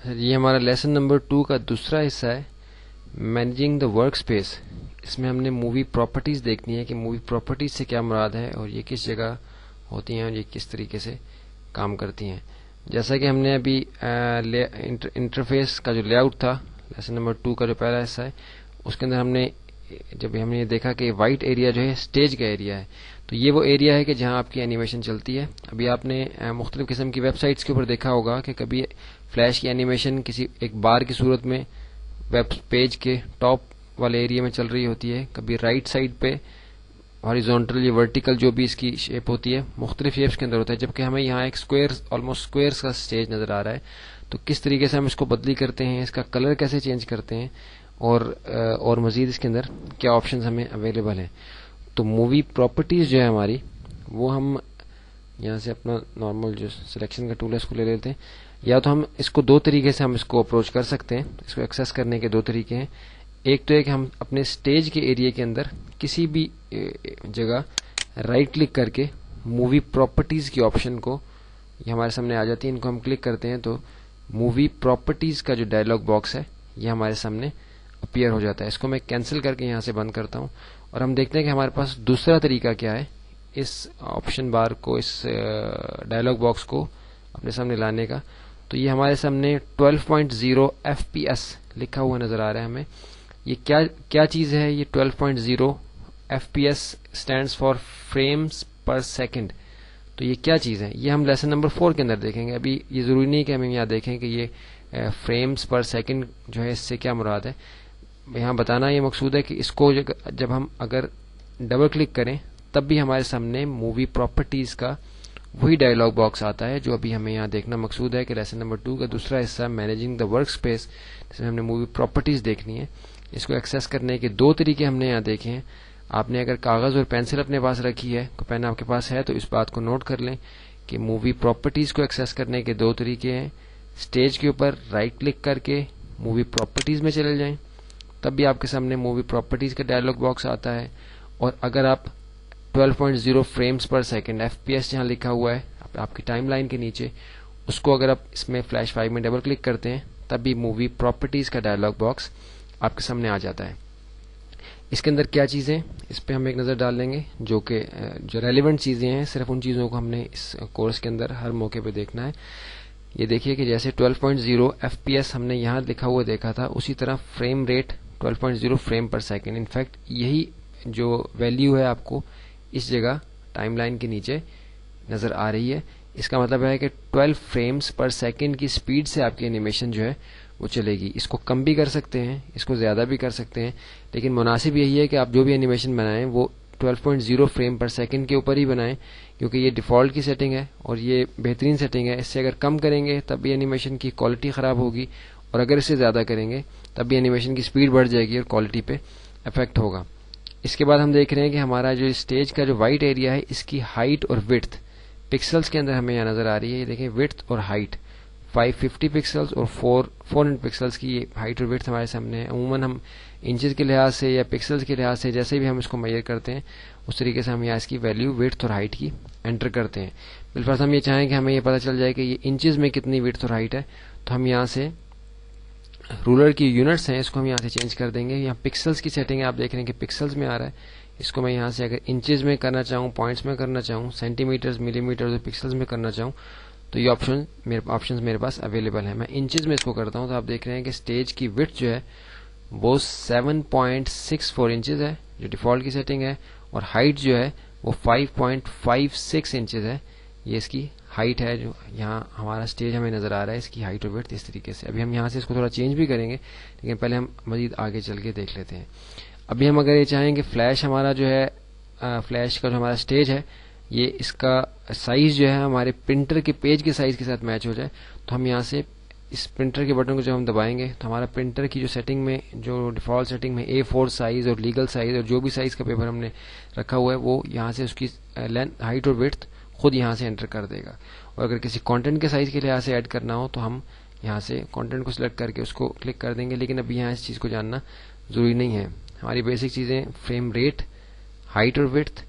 یہ ہمارا lesson number 2 کا دوسرا حصہ ہے، مینیجنگ دا ورک اسپیس۔ اس میں ہم نے مووی پراپرٹیز دیکھنی ہے کہ مووی پراپرٹیز سے کیا مراد ہے اور یہ کس جگہ ہوتی ہیں اور یہ کس طریقے سے کام کرتی ہیں۔ جیسا کہ ہم نے ابھی انٹرفیس کا جو لے آؤٹ تھا لیسن نمبر 2 کا جو پہلا حصہ ہے، اس کے اندر ہم نے یہ دیکھا کہ وائٹ ایریا جو ہے اسٹیج کا ایریا ہے، تو یہ وہ ایریا ہے کہ جہاں آپ کی اینیمیشن چلتی ہے۔ ابھی آپ نے مختلف قسم کی ویب سائٹس کے اوپر دیکھا ہوگا کہ کبھی فلیش کی اینیمیشن کسی ایک بار کی صورت میں ویب پیج کے ٹاپ والے ایریا میں چل رہی ہوتی ہے، کبھی رائٹ سائڈ پہ ہاریزونٹل یا ورٹیکل جو بھی اس کی شیپ ہوتی ہے مختلف شیپس کے اندر ہوتا ہے، جبکہ ہمیں یہاں ایک آلموسٹ اسکوئرس کا اسٹیج نظر آ رہا ہے۔ تو کس طریقے سے ہم اس کو بدلی کرتے ہیں، اس کا کلر کیسے چینج کرتے ہیں اور مزید اس کے اندر کیا آپشنز ہمیں اویلیبل ہیں۔ تو مووی پراپرٹیز جو ہے ہماری، وہ ہم یہاں سے اپنا نارمل جو سلیکشن کا ٹول ہے اس کو لے لیتے ہیں۔ یا تو ہم اس کو دو طریقے سے ہم اس کو اپروچ کر سکتے ہیں، اس کو ایکسیس کرنے کے دو طریقے ہیں۔ ایک تو ہے کہ ہم اپنے اسٹیج کے ایریا کے اندر کسی بھی جگہ رائٹ کلک کر کے مووی پراپرٹیز کی آپشن کو، یہ ہمارے سامنے آ جاتی ہے، ان کو ہم کلک کرتے ہیں تو مووی پراپرٹیز کا جو ڈائلاگ باکس ہے یہ ہمارے سامنے اپیئر ہو جاتا ہے۔ اس کو میں کینسل کر کے یہاں سے بند کرتا ہوں اور ہم دیکھتے ہیں کہ ہمارے پاس دوسرا طریقہ کیا ہے اس آپشن بار کو، اس ڈائلاگ باکس کو اپنے سامنے لانے کا۔ تو یہ ہمارے سامنے 12.0 FPS لکھا ہوا نظر آ رہا ہے ہمیں۔ یہ کیا چیز ہے؟ یہ 12.0 FPS stands for frames per second. تو یہ کیا چیز ہے؟ یہ ہم لیسن نمبر 4 کے اندر دیکھیں گے۔ ابھی یہ ضروری نہیں کہ ہم یہاں دیکھیں کہ یہ فریمز پر سیکنڈ جو ہے اس سے کیا مراد ہے۔ یہاں بتانا یہ مقصود ہے کہ اس کو جب ہم اگر ڈبل کلک کریں تب بھی ہمارے سامنے مووی پراپرٹیز کا وہی ڈائلاگ باکس آتا ہے جو ابھی ہمیں یہاں دیکھنا مقصود ہے کہ لیسن نمبر 2 کا دوسرا حصہ مینیجنگ دا ورک اسپیس، جس میں ہم نے مووی پراپرٹیز دیکھنی ہے۔ اس کو ایکسیس کرنے کے دو طریقے ہم نے یہاں دیکھے ہیں۔ آپ نے اگر کاغذ اور پینسل اپنے پاس رکھی ہے، پین آپ کے پاس ہے، تو اس بات کو نوٹ کر لیں کہ مووی پراپرٹیز کو ایکسیس کرنے کے دو طریقے ہیں۔ اسٹیج کے اوپر رائٹ کلک کر کے مووی پراپرٹیز میں چلے جائیں، تب بھی آپ کے سامنے مووی پراپرٹیز کا ڈائلاگ باکس آتا ہے۔ اور اگر آپ 12.0 فریمز پر سیکنڈ FPS جہاں لکھا ہوا ہے آپ کی ٹائم لائن کے نیچے، اس کو اگر آپ اس میں فلیش 5 میں ڈبل کلک کرتے ہیں تب بھی مووی پراپرٹیز کا ڈائلاگ باکس آپ کے سامنے آ جاتا ہے۔ اس کے اندر کیا چیزیں، اس پہ ہم ایک نظر ڈال لیں گے، جو کہ جو ریلیونٹ چیزیں ہیں، صرف ان چیزوں کو ہم نے اس کورس کے اندر ہر موقع پہ دیکھنا ہے۔ یہ دیکھیے کہ جیسے 12.0 FPS ہم نے یہاں لکھا ہوا دیکھا تھا، اسی طرح frame rate 12.0 frame per second. In fact یہی جو ویلیو ہے آپ کو اس جگہ ٹائم لائن کے نیچے نظر آ رہی ہے۔ اس کا مطلب ہے کہ 12 فریمز پر سیکنڈ کی سپیڈ سے آپ کی اینیمیشن جو ہے وہ چلے گی۔ اس کو کم بھی کر سکتے ہیں، اس کو زیادہ بھی کر سکتے ہیں، لیکن مناسب یہی ہے کہ آپ جو بھی اینیمیشن بنائیں وہ 12.0 فریم پر سیکنڈ کے اوپر ہی بنائیں، کیونکہ یہ ڈیفالٹ کی سیٹنگ ہے اور یہ بہترین سیٹنگ ہے۔ اس سے اگر کم کریں گے تب بھی اینیمیشن کی کوالٹی خراب ہوگی، اور اگر اس سے زیادہ کریں گے تب بھی اینیمیشن کی سپیڈ بڑھ جائے گی اور کوالٹی پہ افیکٹ ہوگا۔ اس کے بعد ہم دیکھ رہے ہیں کہ ہمارا جو اسٹیج کا جو وائٹ ایریا ہے اس کی ہائٹ اور وڈتھ پکسلز کے اندر ہمیں یہاں نظر آ رہی ہے۔ یہ دیکھیں وڈتھ اور ہائٹ 550 پکسلز اور 400 پکسلز کی یہ ہائٹ اور وڈتھ ہمارے سامنے ہے۔ عموماً ہم انچز کے لحاظ سے یا پکسلز کے لحاظ سے جیسے بھی ہم اس کو میئر کرتے ہیں اس طریقے سے ہم یہاں اس کی ویلیو وڈتھ اور ہائٹ کی انٹر کرتے ہیں۔ بالفرض ہم یہ چاہیں کہ ہمیں یہ پتہ چل جائے کہ یہ انچز میں کتنی وڈتھ اور ہائٹ ہے، تو ہم یہاں سے رولر کی یونٹس ہیں اس کو ہم یہاں سے چینج کر دیں گے۔ یہاں پکسلز کی سیٹنگ ہے، آپ دیکھ رہے ہیں کہ پکسلز میں آ رہا ہے۔ اس کو میں یہاں سے اگر انچز میں کرنا چاہوں، پوائنٹس میں کرنا چاہوں، سینٹی میٹرز، ملی میٹرز اور پکسلز میں کرنا چاہوں تو یہ آپشنز میرے پاس اویلیبل ہیں۔ میں انچز میں اس کو کرتا ہوں تو آپ دیکھ رہے ہیں کہ اسٹیج کی وڈتھ جو ہے وہ 7.64 انچز ہے جو ڈیفالٹ کی سیٹنگ ہے، اور ہائٹ جو ہے وہ 5.56 انچز ہے۔ یہ اس کی ہائٹ ہے جو یہاں ہمارا اسٹیج ہمیں نظر آ رہا ہے، اس کی ہائٹ اور وڈتھ اس طریقے سے۔ ابھی ہم یہاں سے اس کو تھوڑا چینج بھی کریں گے، لیکن پہلے ہم مزید آگے چل کے دیکھ لیتے ہیں۔ ابھی ہم اگر یہ چاہیں کہ فلیش ہمارا جو ہے فلیش کا جو ہمارا اسٹیج ہے یہ اس کا سائز جو ہے ہمارے پرنٹر کے پیج کے سائز کے ساتھ میچ ہو جائے، تو ہم یہاں سے اس پرنٹر کے بٹن کو جب ہم دبائیں گے تو ہمارا پرنٹر کی جو سیٹنگ میں جو ڈیفالٹ سیٹنگ میں A4 سائز اور لیگل سائز اور جو بھی سائز کا پیپر ہم نے رکھا ہوا ہے وہ یہاں سے اس کی لینتھ، ہائٹ اور وڈتھ خود یہاں سے انٹر کر دے گا۔ اور اگر کسی کانٹینٹ کے سائز کے لحاظ سے ایڈ کرنا ہو تو ہم یہاں سے کانٹینٹ کو سلیکٹ کر کے اس کو کلک کر دیں گے، لیکن ابھی یہاں اس چیز کو جاننا ضروری نہیں ہے۔ ہماری بیسک چیزیں فریم ریٹ، ہائٹ اور وڈتھ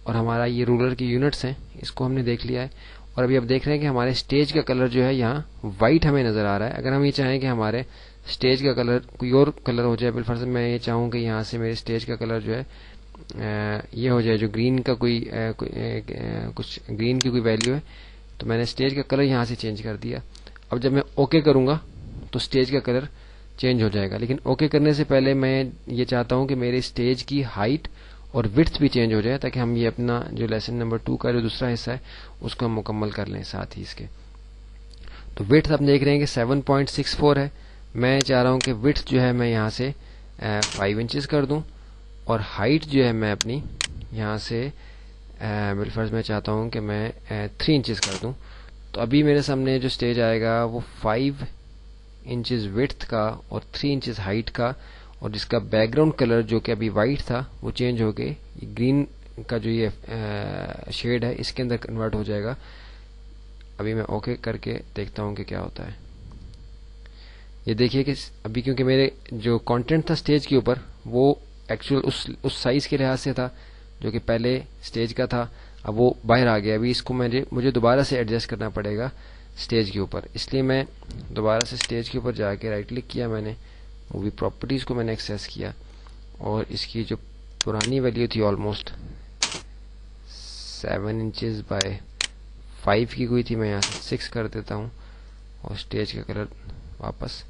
اور ہمارا یہ رولر کی یونٹس ہیں، اس کو ہم نے دیکھ لیا ہے۔ اور ابھی آپ دیکھ رہے ہیں کہ ہمارے اسٹیج کا کلر جو ہے یہاں وائٹ ہمیں نظر آ رہا ہے. اگر ہم یہ چاہیں کہ ہمارے اسٹیج کا کلر کوئی اور کلر ہو جائے, بالفرض میں یہ چاہوں کہ یہاں سے میرے اسٹیج کا کلر جو ہے یہ ہو جائے, جو گرین کا کچھ گرین کی کوئی ویلیو ہے, تو میں نے اسٹیج کا کلر یہاں سے چینج کر دیا. اب جب میں اوکے کروں گا تو اسٹیج کا کلر چینج ہو جائے گا. لیکن اوکے کرنے سے پہلے میں یہ چاہتا ہوں کہ میرے اسٹیج کی ہائٹ اور وڈتھ بھی چینج ہو جائے, تاکہ ہم یہ اپنا جو لیسن نمبر 2 کا جو دوسرا حصہ ہے اس کو ہم مکمل کر لیں ساتھ ہی اس کے. تو وڈتھ آپ دیکھ رہے ہیں کہ 7.64 ہے. میں چاہ رہا ہوں کہ وڈتھ جو ہے میں یہاں سے 5 انچز کر دوں, اور ہائٹ جو ہے میں اپنی یہاں سے بالفرض میں چاہتا ہوں کہ میں 3 انچز کر دوں. تو ابھی میرے سامنے جو اسٹیج آئے گا وہ 5 انچز وڈتھ کا اور 3 انچز ہائٹ کا, اور جس کا بیک گراؤنڈ کلر جو کہ ابھی وائٹ تھا وہ چینج ہو کے گرین کا جو یہ شیڈ ہے اس کے اندر کنورٹ ہو جائے گا. ابھی میں اوکے کر کے دیکھتا ہوں کہ کیا ہوتا ہے. یہ دیکھیے کہ ابھی کیونکہ میرے جو کانٹینٹ تھا اسٹیج کے اوپر وہ ایکچوئل اس سائز کے لحاظ سے تھا جو کہ پہلے اسٹیج کا تھا, اب وہ باہر آ گیا. ابھی اس کو مجھے دوبارہ سے ایڈجسٹ کرنا پڑے گا اسٹیج کے اوپر. اس لیے میں دوبارہ سے اسٹیج کے اوپر جا کے رائٹ کلک کیا, میں نے مووی پراپرٹیز کو میں نے ایکسیس کیا, اور اس کی جو پرانی ویلیو تھی آلموسٹ 7 انچز بائی 5 کی کوئی تھی, میں یہاں سے 6 کر دیتا ہوں, اور اسٹیج کا کلر واپس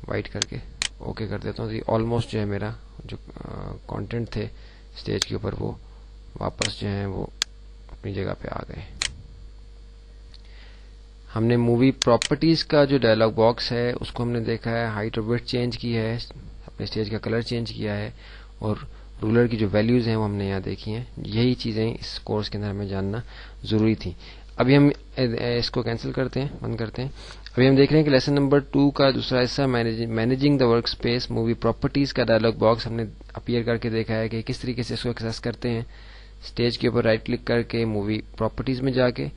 وائٹ کر کے اوکے کر دیتا ہوں. تو آلموسٹ جو ہے میرا جو کانٹینٹ تھے اسٹیج کے اوپر وہ واپس جو ہیں وہ اپنی جگہ پہ آ گئے. ہم نے مووی پراپرٹیز کا جو ڈائلاگ باکس ہے اس کو ہم نے دیکھا ہے, ہائٹ اور وڈتھ چینج کی ہے, اپنے اسٹیج کا کلر چینج کیا ہے, اور رولر کی جو ویلیوز ہیں وہ ہم نے یہاں دیکھی ہیں. یہی چیزیں اس کورس کے اندر ہمیں جاننا ضروری تھی. ابھی ہم اس کو کینسل کرتے ہیں, بند کرتے ہیں. ابھی ہم دیکھ رہے ہیں کہ لیسن نمبر 2 کا دوسرا حصہ managing the work space movie properties کا ڈائلاگ باکس ہم نے اپیئر کر کے دیکھا ہے کہ کس طریقے سے اس کو ایکسیس کرتے ہیں. اسٹیج کے اوپر رائٹ کلک کر کے مووی پراپرٹیز میں جا کے,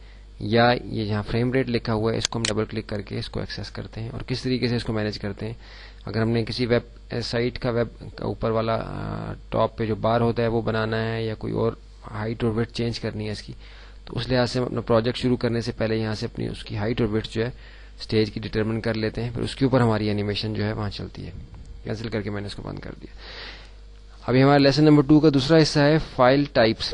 یا یہ جہاں فریم ریٹ لکھا ہوا ہے اس کو ہم ڈبل کلک کر کے اس کو ایکسیس کرتے ہیں, اور کس طریقے سے اس کو مینیج کرتے ہیں. اگر ہم نے کسی ویب سائٹ کا اوپر والا ٹاپ پہ جو بار ہوتا ہے وہ بنانا ہے, یا کوئی اور ہائٹ اور وڈتھ چینج کرنی ہے اس کی, تو اس لحاظ سے ہم اپنا پروجیکٹ شروع کرنے سے پہلے یہاں سے اپنی اس کی ہائٹ اور وڈتھ جو ہے اسٹیج کی ڈٹرمن کر لیتے ہیں, پھر اس کے اوپر ہماری اینیمیشن جو ہے وہاں چلتی ہے. کینسل کر کے میں نے اس کو بند کر دیا. ابھی ہمارا لیسن نمبر 2 کا دوسرا حصہ ہے فائل ٹائپس.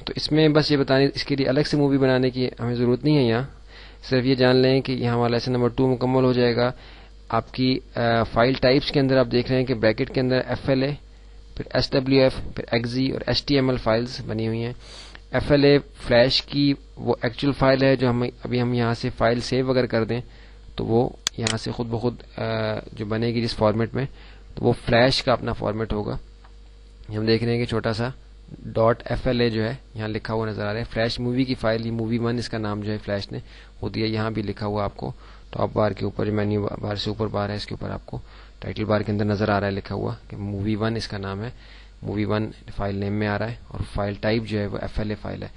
تو اس میں بس یہ بتانے, اس کے لیے الگ سے مووی بنانے کی ہمیں ضرورت نہیں ہے, یہاں صرف یہ جان لیں کہ یہاں ہمارا لیسن نمبر 2 مکمل ہو جائے گا. آپ کی فائل ٹائپس کے اندر آپ دیکھ رہے ہیں کہ بریکٹ کے اندر FLA, پھر SWF, پھر XZ اور HTML فائلز بنی ہوئی ہیں. FLA فلیش کی وہ ایکچوئل فائل ہے جو ابھی ہم یہاں سے فائل سیو اگر کر دیں تو وہ یہاں سے خود بخود جو بنے گی جس فارمیٹ میں, تو وہ فلیش کا اپنا فارمیٹ ہوگا. ہم دیکھ رہے ہیں کہ چھوٹا سا .FLA جو ہے یہاں لکھا ہوا نظر آ رہا ہے. فلیش مووی کی فائل, یہ مووی 1 اس کا نام جو ہے فلیش نے وہ دیا. یہاں بھی لکھا ہوا آپ کو ٹاپ بار کے اوپر, جو مینیو بار سے اوپر بار ہے اس کے اوپر آپ کو ٹائٹل بار کے اندر نظر آ رہا ہے لکھا ہوا کہ مووی 1 اس کا نام ہے. مووی 1 فائل نیم میں آ رہا ہے, اور فائل ٹائپ جو ہے وہ FLA فائل ہے.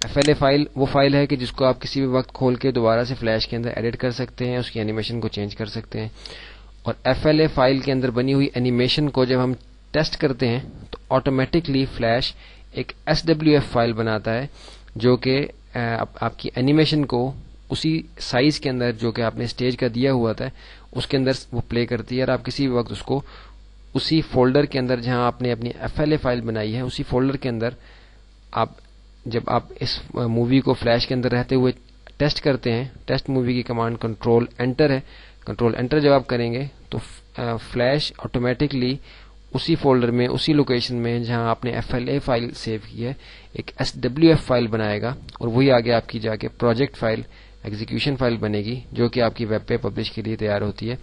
FLA فائل وہ فائل ہے کہ جس کو آپ کسی بھی وقت کھول کے دوبارہ سے فلیش کے اندر ایڈٹ کر سکتے ہیں, اس کی اینیمیشن کو چینج کر سکتے ہیں. اور FLA فائل کے اندر بنی ہوئی اینیمیشن کو جب ہم ٹیسٹ کرتے ہیں تو آٹومیٹکلی فلیش ایک SWF فائل بناتا ہے جو کہ آپ کی اینیمیشن کو اسی سائز کے اندر جو کہ آپ نے اسٹیج کا دیا ہوا تھا اس کے اندر وہ پلے کرتی ہے, اور آپ کسی بھی وقت اس کو اسی فولڈر کے اندر جہاں آپ نے اپنی FLA فائل بنائی ہے اسی فولڈر کے اندر آپ جب آپ اس مووی کو فلیش کے اندر رہتے ہوئے ٹیسٹ کرتے ہیں, ٹیسٹ مووی کی کمانڈ کنٹرول انٹر ہے, کنٹرول انٹر جب آپ کریں گے تو فلیش آٹومیٹکلی اسی فولڈر میں اسی لوکیشن میں جہاں آپ نے FLA فائل سیو کی ہے ایک SWF فائل بنائے گا, اور وہی آگے آپ کی جا کے پروجیکٹ فائل ایگزیکیوشن فائل بنے گی جو کہ آپ کی ویب پہ پبلش کے لیے تیار ہوتی ہے.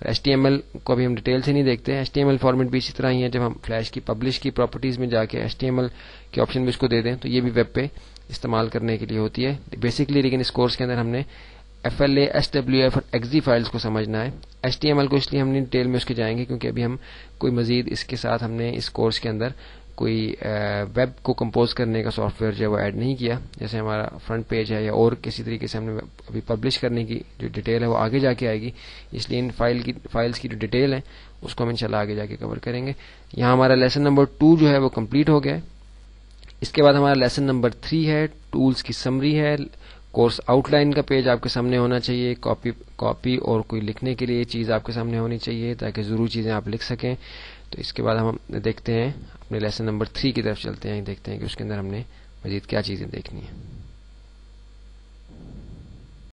HTML کو ابھی ہم ڈیٹیل سے نہیں دیکھتے ہیں. HTML فارمیٹ بھی اسی طرح ہی ہے. جب ہم فلیش کی پبلش کی پراپرٹیز میں جا کے HTML کے آپشن بھی اس کو دے دیں تو یہ بھی ویب پہ استعمال کرنے کے لیے ہوتی ہے بیسکلی. لیکن اس کورس کے اندر ہم نے FLA, SWF اور XZ فائلز کو سمجھنا ہے. HTML کو اس لیے ہم نہیں ڈیٹیل میں اس کے جائیں گے کیونکہ ابھی ہم کوئی مزید اس کے ساتھ ہم نے اس کورس کے اندر کوئی ویب کو کمپوز کرنے کا سافٹ ویئر جو ہے وہ ایڈ نہیں کیا. جیسے ہمارا فرنٹ پیج ہے یا اور کسی طریقے سے ہم نے ابھی پبلش کرنے کی جو ڈیٹیل ہے وہ آگے جا کے آئے گی, اس لیے ان فائلز کی جو ڈیٹیل ہے اس کو ہم انشاءاللہ آگے جا کے کور کریں گے. یہاں ہمارا لیسن نمبر 2 جو ہے وہ کمپلیٹ ہو گیا ہے. اس کے بعد ہمارا لیسن نمبر 3 ہے, ٹولز کی سمری ہے, کورس آؤٹ لائن کا پیج آپ کے سامنے ہونا چاہیے، کاپی اور کوئی لکھنے کے لیے چیز آپ کے سامنے ہونی چاہیے تاکہ ضرور چیزیں آپ لکھ سکیں. تو اس کے بعد ہم دیکھتے ہیں اپنے لیسن نمبر 3 کی طرف چلتے ہیں، دیکھتے ہیں کہ اس کے اندر ہم نے مزید کیا چیزیں دیکھنی ہیں.